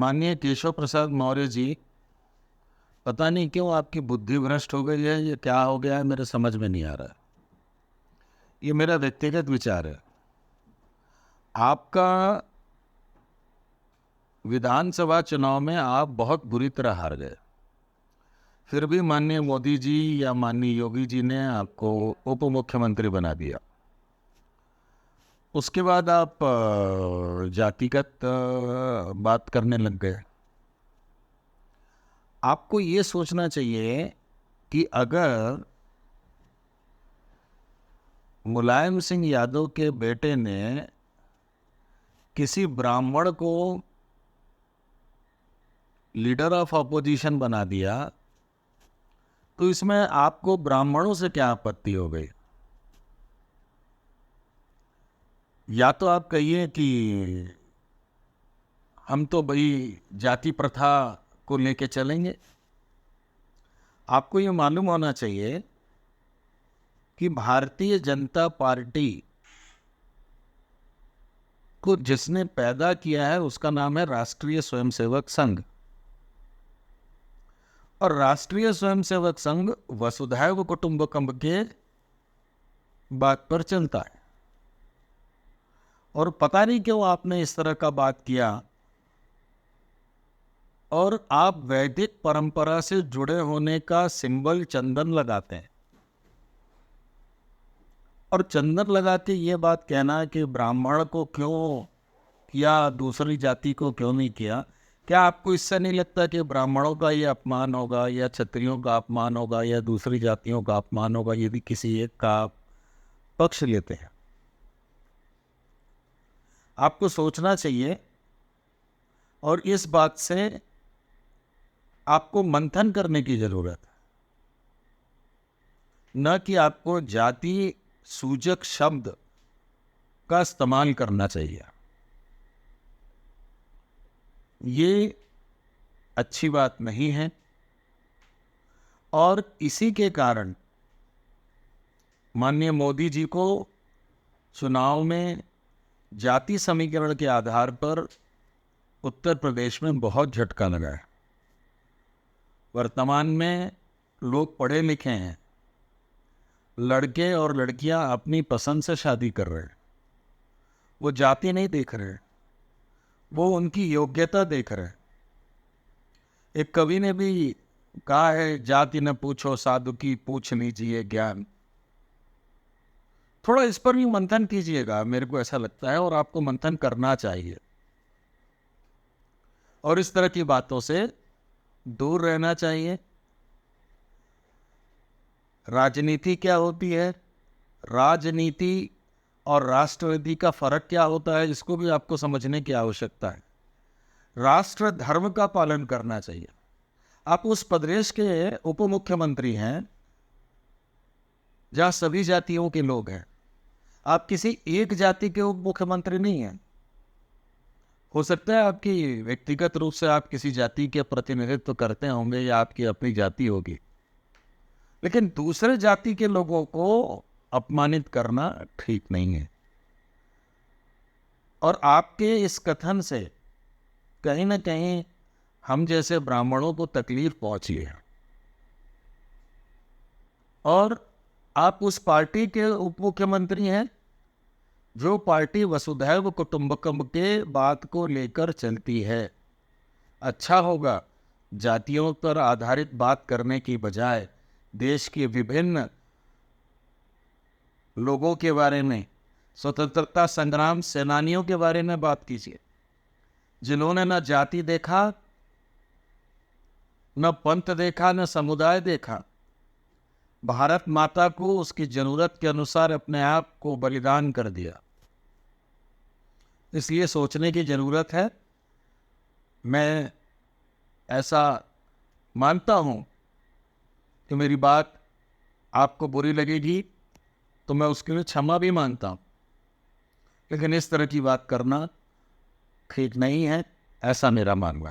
माननीय केशव प्रसाद मौर्य जी, पता नहीं क्यों आपकी बुद्धि भ्रष्ट हो गई है, ये क्या हो गया है मेरे समझ में नहीं आ रहा है। ये मेरा व्यक्तिगत विचार है। आपका विधानसभा चुनाव में आप बहुत बुरी तरह हार गए, फिर भी माननीय मोदी जी या माननीय योगी जी ने आपको उप मुख्यमंत्री बना दिया। उसके बाद आप जातिगत बात करने लग गए। आपको ये सोचना चाहिए कि अगर मुलायम सिंह यादव के बेटे ने किसी ब्राह्मण को लीडर ऑफ अपोजिशन बना दिया, तो इसमें आपको ब्राह्मणों से क्या आपत्ति हो गई? या तो आप कहिए कि हम तो भाई जाति प्रथा को लेके चलेंगे। आपको ये मालूम होना चाहिए कि भारतीय जनता पार्टी को जिसने पैदा किया है उसका नाम है राष्ट्रीय स्वयंसेवक संघ, और राष्ट्रीय स्वयंसेवक संघ वसुधैव कुटुंबकम के बात पर चलता है। और पता नहीं क्यों आपने इस तरह का बात किया, और आप वैदिक परंपरा से जुड़े होने का सिंबल चंदन लगाते हैं, और चंदन लगा के ये बात कहना कि ब्राह्मण को क्यों किया, दूसरी जाति को क्यों नहीं किया। क्या आपको इससे नहीं लगता कि ब्राह्मणों का ये अपमान होगा, या क्षत्रियों का अपमान होगा, या दूसरी जातियों का अपमान होगा यदि किसी एक का पक्ष लेते हैं? आपको सोचना चाहिए, और इस बात से आपको मंथन करने की जरूरत है, न कि आपको जाति सूचक शब्द का इस्तेमाल करना चाहिए। ये अच्छी बात नहीं है, और इसी के कारण माननीय मोदी जी को चुनाव में जाति समीकरण के आधार पर उत्तर प्रदेश में बहुत झटका लगा है। वर्तमान में लोग पढ़े लिखे हैं, लड़के और लड़कियां अपनी पसंद से शादी कर रहे हैं, वो जाति नहीं देख रहे, वो उनकी योग्यता देख रहे हैं। एक कवि ने भी कहा है, जाति न पूछो साधु की पूछ लीजिए ज्ञान। थोड़ा इस पर भी मंथन कीजिएगा, मेरे को ऐसा लगता है, और आपको मंथन करना चाहिए, और इस तरह की बातों से दूर रहना चाहिए। राजनीति क्या होती है, राजनीति और राष्ट्रनीति का फर्क क्या होता है, इसको भी आपको समझने की आवश्यकता है। राष्ट्र धर्म का पालन करना चाहिए। आप उस प्रदेश के उप मुख्यमंत्री हैं जहां सभी जातियों के लोग हैं, आप किसी एक जाति के उप मुख्यमंत्री नहीं हैं। हो सकता है आपकी व्यक्तिगत रूप से आप किसी जाति के प्रतिनिधित्व करते होंगे, या आपकी अपनी जाति होगी, लेकिन दूसरे जाति के लोगों को अपमानित करना ठीक नहीं है। और आपके इस कथन से कहीं ना कहीं हम जैसे ब्राह्मणों को तकलीफ पहुंची है, और आप उस पार्टी के उप मुख्यमंत्री हैं जो पार्टी वसुधैव कुटुंबकम के बात को लेकर चलती है। अच्छा होगा जातियों पर आधारित बात करने की बजाय देश के विभिन्न लोगों के बारे में, स्वतंत्रता संग्राम सेनानियों के बारे में बात कीजिए, जिन्होंने न जाति देखा, न पंथ देखा, न समुदाय देखा, भारत माता को उसकी जरूरत के अनुसार अपने आप को बलिदान कर दिया। इसलिए सोचने की जरूरत है। मैं ऐसा मानता हूं कि मेरी बात आपको बुरी लगेगी, तो मैं उसके लिए क्षमा भी मानता हूं, लेकिन इस तरह की बात करना ठीक नहीं है, ऐसा मेरा मानना है।